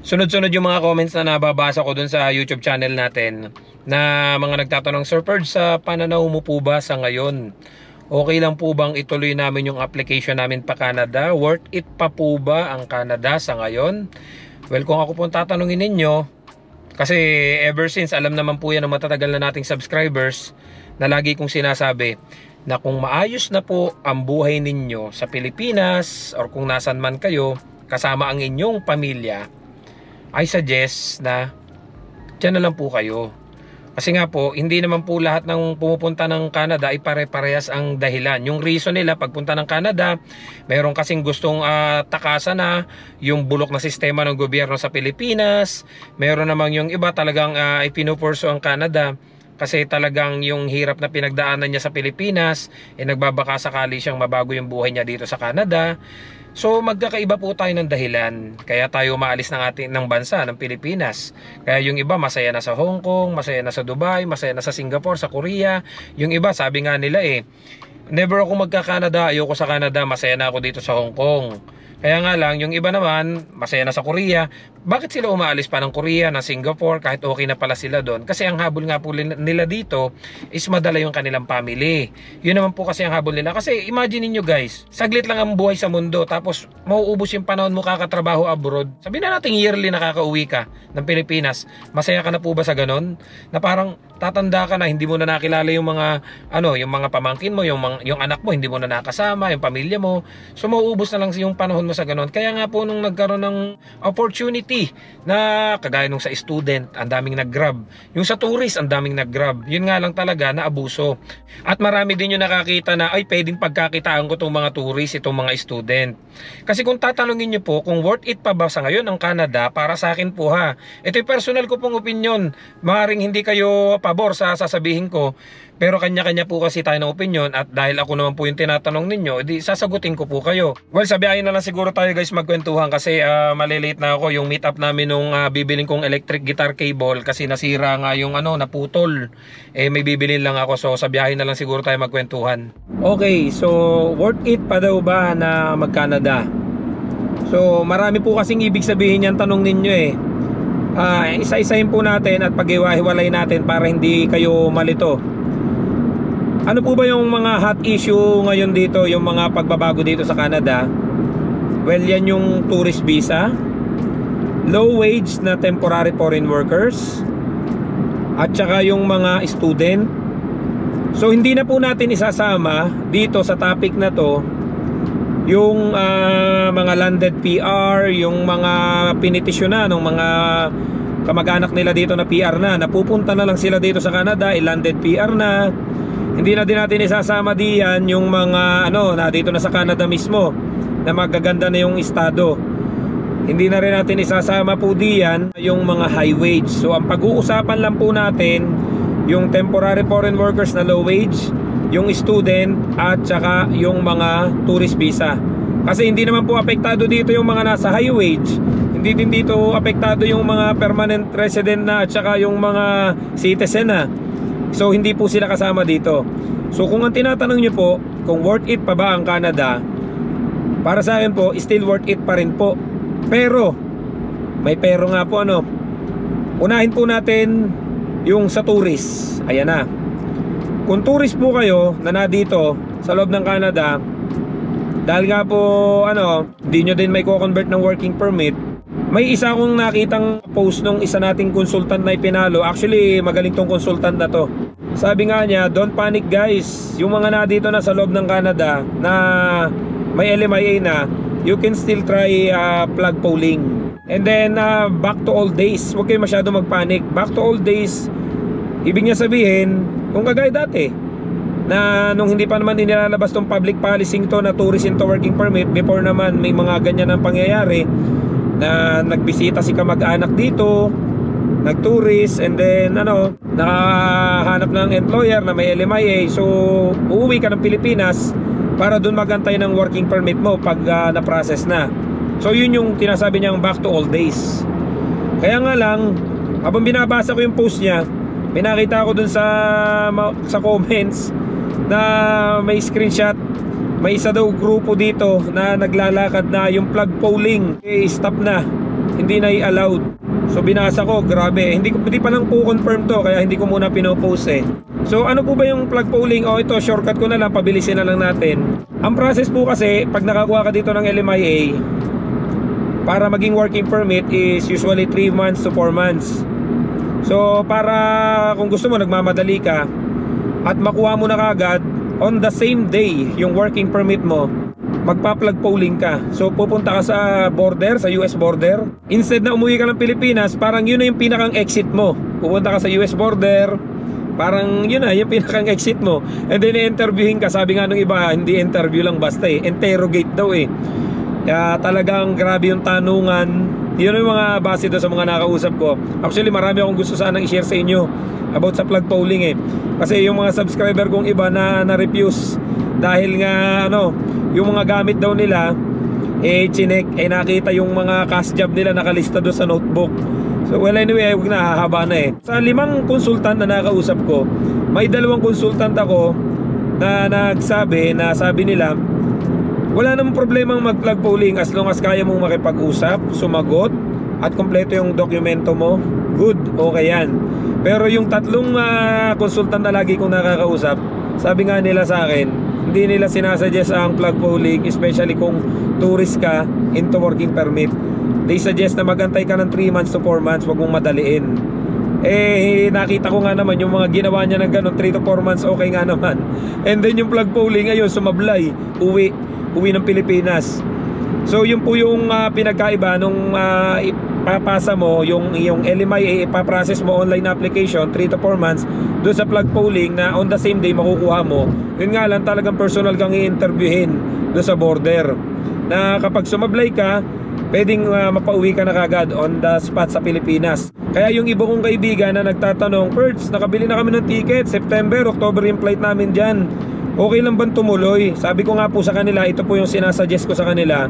Sunod-sunod yung mga comments na nababasa ko dun sa YouTube channel natin na mga nagtatanong, Sir Ferg, sa pananaw mo po ba sa ngayon? Okay lang po bang ituloy namin yung application namin pa Canada? Worth it pa po ba ang Canada sa ngayon? Well, kung ako po tatanungin ninyo, kasi ever since alam naman po yan ng matatagal na nating subscribers na lagi kong sinasabi na kung maayos na po ang buhay ninyo sa Pilipinas or kung nasan man kayo kasama ang inyong pamilya, I suggest na dyan na lang po kayo. Kasi nga po, hindi naman po lahat ng pumupunta ng Canada ay pare-parehas ang dahilan. Yung reason nila pagpunta ng Canada, mayroon kasing gustong takasan na yung bulok na sistema ng gobyerno sa Pilipinas. Mayroon namang yung iba talagang ipinupurso ang Canada kasi talagang yung hirap na pinagdaanan niya sa Pilipinas, nagbabaka sakali siyang mabago yung buhay niya dito sa Canada. So magkakaiba po tayo ng dahilan kaya tayo maalis ng bansa, ng Pilipinas. Kaya yung iba masaya na sa Hong Kong, masaya na sa Dubai, masaya na sa Singapore, sa Korea. Yung iba sabi nga nila never ako magka-Canada, ayoko sa Canada, masaya na ako dito sa Hong Kong. Kaya nga lang, yung iba naman, masaya na sa Korea. Bakit sila umaalis pa ng Korea, ng Singapore, kahit okay na pala sila doon? Kasi ang habol nga po nila dito is madala yung kanilang family. Yun naman po kasi ang habol nila. Kasi imagine niyo guys, saglit lang ang buhay sa mundo, tapos mauubos yung panahon mo kakatrabaho abroad. Sabihin na natin yearly nakakauwi ka ng Pilipinas. Masaya ka na po ba sa ganon? Na parang tatanda ka na, hindi mo na nakilala yung mga yung mga pamangkin mo, yung anak mo, hindi mo na nakasama, yung pamilya mo. So mauubos na lang yung panahon mo sa ganon. Kaya nga po nung nagkaroon ng opportunity na kagaya nung sa student, ang daming nag-grab. Yung sa tourist, ang daming nag-grab. Yun nga lang talaga na abuso. At marami din yung nakakita na ay pwedeng pagkakitaan ko itong mga tourist, itong mga student. Kasi kung tatanungin nyo po kung worth it pa ba sa ngayon ang Canada, para sa akin po ha, ito yung personal ko pong opinion. Maaaring hindi kayo pabor sa sasabihin ko, pero kanya-kanya po kasi tayo ng opinion, at dahil ako naman po yung tinatanong ninyo, edi sasagutin ko po kayo. Well, sabihin na lang siguro tayo guys magkwentuhan kasi malilate na ako. Yung meet up namin nung bibiling kong electric guitar cable kasi nasira nga yung naputol. May bibilin lang ako, so sabihin na lang siguro tayo magkwentuhan. Okay, so worth it pa daw ba na mag-Canada? So marami po kasing ibig sabihin yan tanong ninyo isa-isahin po natin at pag-iwahiwalay natin para hindi kayo malito. Ano po ba yung mga hot issue ngayon dito, yung mga pagbabago dito sa Canada? Well, yan yung tourist visa, low wage na temporary foreign workers, at saka yung mga student. So hindi na po natin isasama dito sa topic na to yung mga landed PR, yung mga pinitisyon na ng mga kamag-anak nila dito na PR na, napupunta na lang sila dito sa Canada, landed PR na. Hindi na din natin isasama diyan yung mga na dito na sa Canada mismo na magaganda na yung estado. Hindi na rin natin isasama po diyan yung mga high wage. So ang pag-uusapan lang po natin yung temporary foreign workers na low wage, yung student, at saka yung mga tourist visa. Kasi hindi naman po apektado dito yung mga nasa high wage. Hindi din dito apektado yung mga permanent resident na at saka yung mga citizen na. So hindi po sila kasama dito. So kung ang tinatanong nyo po kung worth it pa ba ang Canada, para sa akin po still worth it pa rin po. Pero may pero nga po unahin po natin yung sa tourist. Ayan na. Kung tourist po kayo na dito sa loob ng Canada, dahil nga po hindi nyo din may ko-convert ng working permit, may isa akong nakitang post nung isa nating consultant na ipinalo. Actually magaling tong consultant na to. Sabi nga niya, don't panic guys, yung mga dito na sa loob ng Canada na may LMIA na, you can still try plug polling. And then back to old days, huwag kayo masyado magpanic. Back to old days, ibig niya sabihin kung kagaya dati na nung hindi pa naman inilalabas tong public policy to na tourist into working permit, before naman may mga ganyan ang pangyayari na nagbisita si kamag-anak dito, nag-tourist, and then nakahanap ng employer na may LMIA. So uuwi ka ng Pilipinas para dun magantay ng working permit mo pag na-process na. So yun yung tinasabi niyang back to old days. Kaya nga lang, habang binabasa ko yung post niya, May nakita ako dun sa comments na may screenshot. May isa daw grupo dito na naglalakad na yung plug polling stop na, hindi na i-allowed. So binasa ko, grabe, hindi pa lang po confirm to, kaya hindi ko muna pinopost eh. So ano po ba yung plug polling? Ito, shortcut ko na lang, pabilisin na lang natin. Ang process po kasi, pag nakakuha ka dito ng LMIA, para maging working permit is usually 3 months to 4 months. So para kung gusto mo, nagmamadali ka at makuha mo na kagad on the same day yung working permit mo, magpa-plug polling ka. So pupunta ka sa border, sa US border. Instead na umuwi ka ng Pilipinas, parang yun na yung pinakang exit mo. Pupunta ka sa US border, parang yun na yung pinakang exit mo. And then i-interviewin ka. Sabi nga nung iba, hindi interview lang basta eh, interrogate daw eh. Kaya talagang grabe yung tanungan. Yun yung mga base doon sa mga nakausap ko. Actually marami akong gusto sanang i-share sa inyo about sa plug polling eh. Kasi yung mga subscriber kong iba na-refuse dahil nga yung mga gamit daw nila chinek, nakita yung mga cash job nila nakalista doon sa notebook. So well anyway, huwag na, hahaba na eh. Sa 5 konsultant na nakausap ko, may 2 konsultant ako na sabi nila wala namang problemang mag-plug polling as long as kaya mong makipag-usap, sumagot at kompleto yung dokumento mo, good, okay yan. Pero yung 3 konsultant na lagi kong nakakausap, sabi nga nila sa akin, hindi nila sinasuggest ang plug polling, especially kung tourist ka into working permit. They suggest na magantay ka ng 3 months to 4 months, wag mong madaliin. Nakita ko nga naman yung mga ginawa niya ng ganun, 3 to 4 months, okay nga naman. And then yung plug polling ngayon, sumablay, uwi ng Pilipinas. So yun po yung pinagkaiba nung ipapasa mo yung LMIA, ipaprocess mo online application 3 to 4 months doon sa plug polling na on the same day makukuha mo. Yun nga lang, talagang personal kang i-interviewin doon sa border, na kapag sumablay ka, pwedeng mapauwi ka na kagad on the spot sa Pilipinas. Kaya yung iba kong kaibigan na nagtatanong, Perds, nakabili na kami ng ticket, September, October yung flight namin dyan, okay lang bang tumuloy? Sabi ko nga po sa kanila, ito po yung sinasuggest ko sa kanila,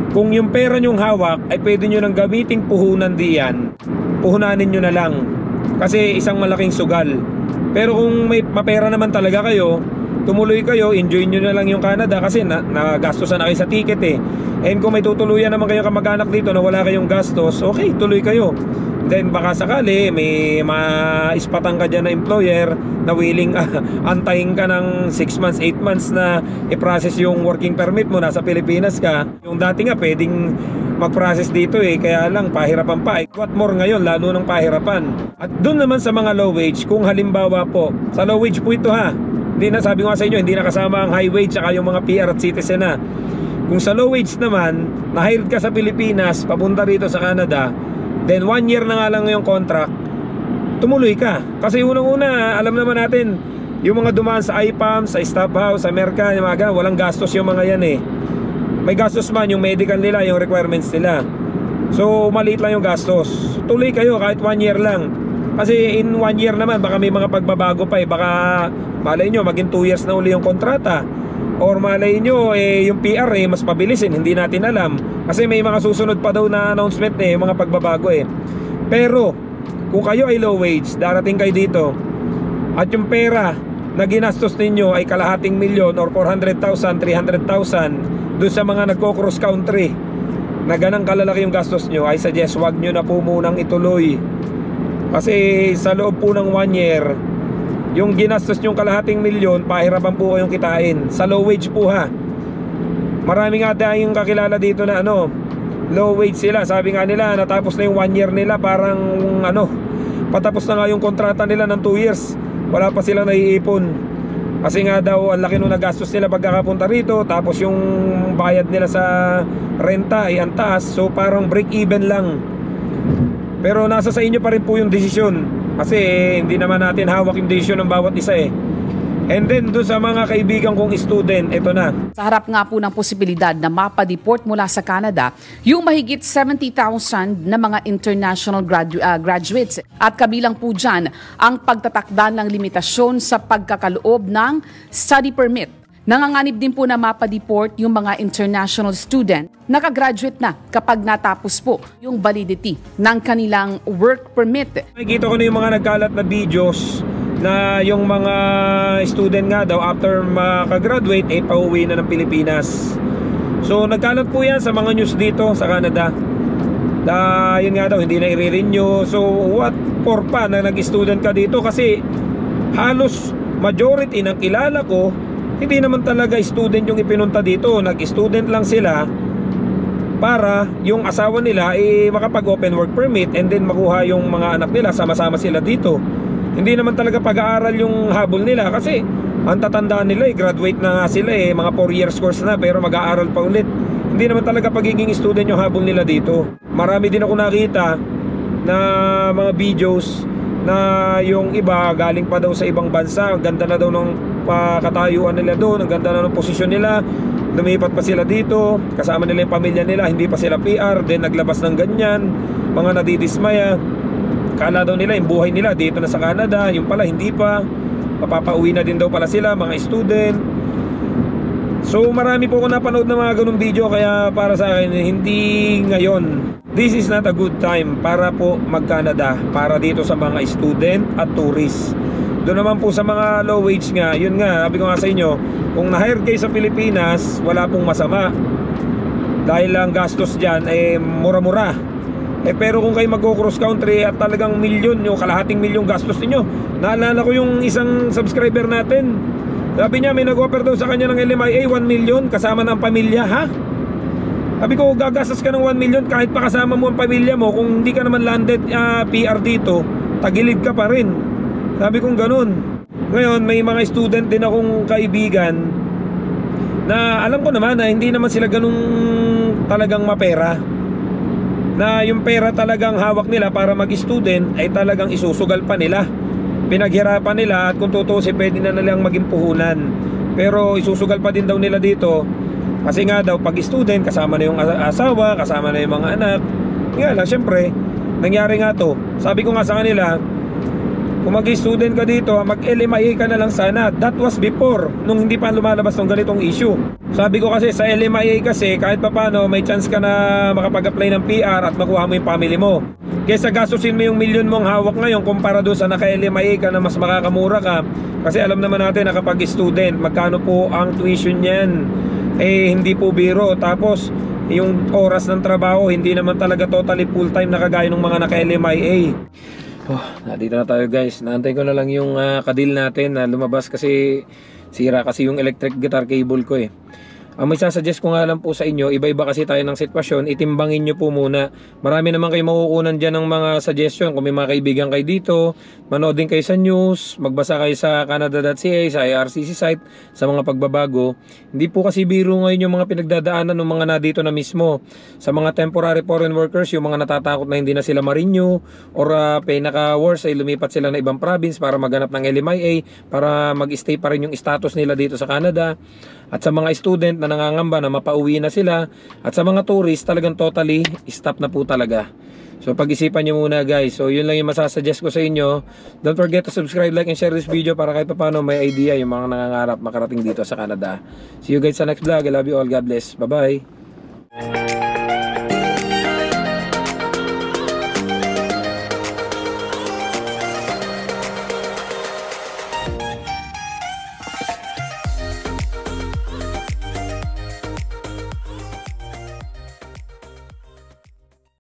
kung yung pera nyong hawak ay pwede nyo nang gamiting puhunan diyan, puhunanin nyo na lang, kasi isang malaking sugal. Pero kung may mapera naman talaga kayo, tumuloy kayo, enjoy nyo na lang yung Canada, kasi nagastosan na kayo sa ticket eh. And kung may tutuluyan naman kayo kamag-anak dito na wala kayong gastos, okay, tuloy kayo. Then baka sakali may maispatang ka dyan na employer na willing antayin ka ng 6 months, 8 months na i-process yung working permit mo, nasa Pilipinas ka. Yung dati nga pwedeng mag-process dito eh, kaya lang pahirapan pa. What more ngayon, lalo ng pahirapan. At doon naman sa mga low wage, kung halimbawa po, sa low wage po ito ha, hindi na, sabi ko nga sa inyo, hindi na kasama ang high wage saka yung mga PR at citizen na. Kung sa low wage naman, na-hired ka sa Pilipinas, papunta rito sa Canada, then 1 year na nga lang yung contract, tumuloy ka. Kasi unang-una, alam naman natin, yung mga dumaan sa IPAM, sa staff house, sa Merca, yung mga walang gastos yung mga yan eh. May gastos man yung medical nila, yung requirements nila. So maliit lang yung gastos. Tuloy kayo kahit 1 year lang. Kasi in 1 year naman, baka may mga pagbabago pa eh. Baka malay nyo, maging 2 years na uli yung kontrata. Or malay nyo, yung PR mas pabilisin, hindi natin alam. Kasi may mga susunod pa daw na announcement yung mga pagbabago eh. Pero kung kayo ay low wage, darating kayo dito, at yung pera na ginastos ninyo ay kalahating milyon or 400,000, 300,000 doon sa mga nagko-cross country na ganang kalalaki yung gastos nyo, I suggest wag nyo na po munang ituloy. Kasi sa loob po ng 1 year, yung ginastos nyong kalahating milyon, pahirapan po kayong kitain. Sa low wage po ha. Marami nga tayong kakilala dito na low wage sila. Sabi nga nila, natapos na yung 1 year nila, parang patapos na nga yung kontrata nila ng 2 years, wala pa silang naiipon. Kasi nga daw, ang laki nung nagastos nila pagkakapunta rito, tapos yung bayad nila sa renta ay ang taas. So parang break even lang. Pero nasa sa inyo pa rin po yung desisyon, kasi hindi naman natin hawak yung desisyon ng bawat isa eh. And then doon sa mga kaibigan kong student, ito na. Sa harap nga po ng posibilidad na mapadeport mula sa Canada, yung mahigit 70,000 na mga international graduates. At kabilang po dyan ang pagtatakda ng limitasyon sa pagkakaloob ng study permit Nanganganib din po na mapadeport yung mga international student nakagraduate na kapag natapos po yung validity ng kanilang work permit. Nakikita ko na yung mga nagkalat na videos na yung mga student nga daw after makagraduate ay pauwi na ng Pilipinas. So nagkalat po yan sa mga news dito sa Canada. Yun nga daw, hindi na i-renew. So what for pa na nag-student ka dito? Kasi halos majority ng kilala ko hindi naman talaga student yung ipinunta dito. Nag-student lang sila para yung asawa nila makapag-open work permit and then makuha yung mga anak nila, sama-sama sila dito. Hindi naman talaga pag-aaral yung habol nila kasi ang tatandaan nila graduate na nga sila mga 4 years course na pero mag-aaral pa ulit. Hindi naman talaga pagiging student yung habol nila dito. Marami din ako nakita na mga videos na yung iba galing pa daw sa ibang bansa, ang ganda na daw ng katayuan nila doon, ang ganda na ng posisyon nila, lumipat pa sila dito, kasama nila yung pamilya nila, hindi pa sila PR, then naglabas ng ganyan, mga nadidismaya. Kala daw nila yung buhay nila dito na sa Canada, yung pala hindi pa, mapapauwi na din daw pala sila, mga student. So marami po ako napanood ng mga ganung video, kaya para sa akin hindi ngayon. This is not a good time para po mag-Canada, para dito sa mga student at tourist. Doon naman po sa mga low wage nga, yun nga, sabi ko nga sa inyo, kung na-hire kayo sa Pilipinas, wala pong masama. Dahil ang gastos dyan mura-mura. Pero kung kayo mag-cross country at talagang milyon, yung kalahating milyong gastos niyo. Naalala ko yung isang subscriber natin, sabi niya may nag-offer daw sa kanya ng LMIA 1 million kasama ng pamilya. Ha? Sabi ko, gagastos ka ng 1 million kahit pa kasama mo ang pamilya mo. Kung hindi ka naman landed PR dito, tagilid ka pa rin. Sabi kong ganun. Ngayon may mga student din akong kaibigan na alam ko naman na hindi naman sila ganung talagang mapera, na yung pera talagang hawak nila para mag-student ay talagang isusugal pa nila, pinaghirapan nila, at kung tutusin pwede na nilang maging puhunan. Pero isusugal pa din daw nila dito kasi nga daw pag student kasama na yung asawa, kasama na yung mga anak. Nga lang syempre nangyari nga to. Sabi ko nga sa kanila, kung mag-student ka dito, mag-LMIA ka na lang sana. That was before, nung hindi pa lumalabas ng ganitong issue. Sabi ko kasi sa LMIA kasi kahit pa paano may chance ka na makapag-apply ng PR at makuha mo yung family mo. Kesa gastusin mo yung milyon mong hawak ngayon kumpara doon sa naka-LMIA ka na mas makakamura ka. Kasi alam naman natin na kapag student, magkano po ang tuition niyan. Hindi po biro. Tapos yung oras ng trabaho hindi naman talaga totally full time na kagaya ng mga naka-LMIA. Dito na tayo guys. Naantay ko na lang yung kadil natin na lumabas kasi sira kasi yung electric guitar cable ko Ang may sasuggest ko nga lang po sa inyo, iba-iba kasi tayo ng sitwasyon, itimbangin nyo po muna. Marami naman kayo makukunan dyan ng mga suggestion. Kung may mga kaibigan kayo dito, manood din kayo sa news, magbasa kayo sa Canada.ca, sa IRCC site, sa mga pagbabago. Hindi po kasi biro ngayon yung mga pinagdadaanan ng mga nadito na mismo. Sa mga temporary foreign workers, yung mga natatakot na hindi na sila ma-renew, or pinaka-worse ay lumipat sila na ibang province para maghanap ng LMIA, para mag-stay pa rin yung status nila dito sa Canada. At sa mga student na nangangamba na mapauwi na sila, at sa mga tourist talagang totally stop na po talaga. So pag-isipan nyo muna guys. So yun lang yung masasuggest ko sa inyo. Don't forget to subscribe, like, and share this video para kahit paano may idea yung mga nangangarap makarating dito sa Canada. See you guys sa next vlog. I love you all. God bless. Bye bye.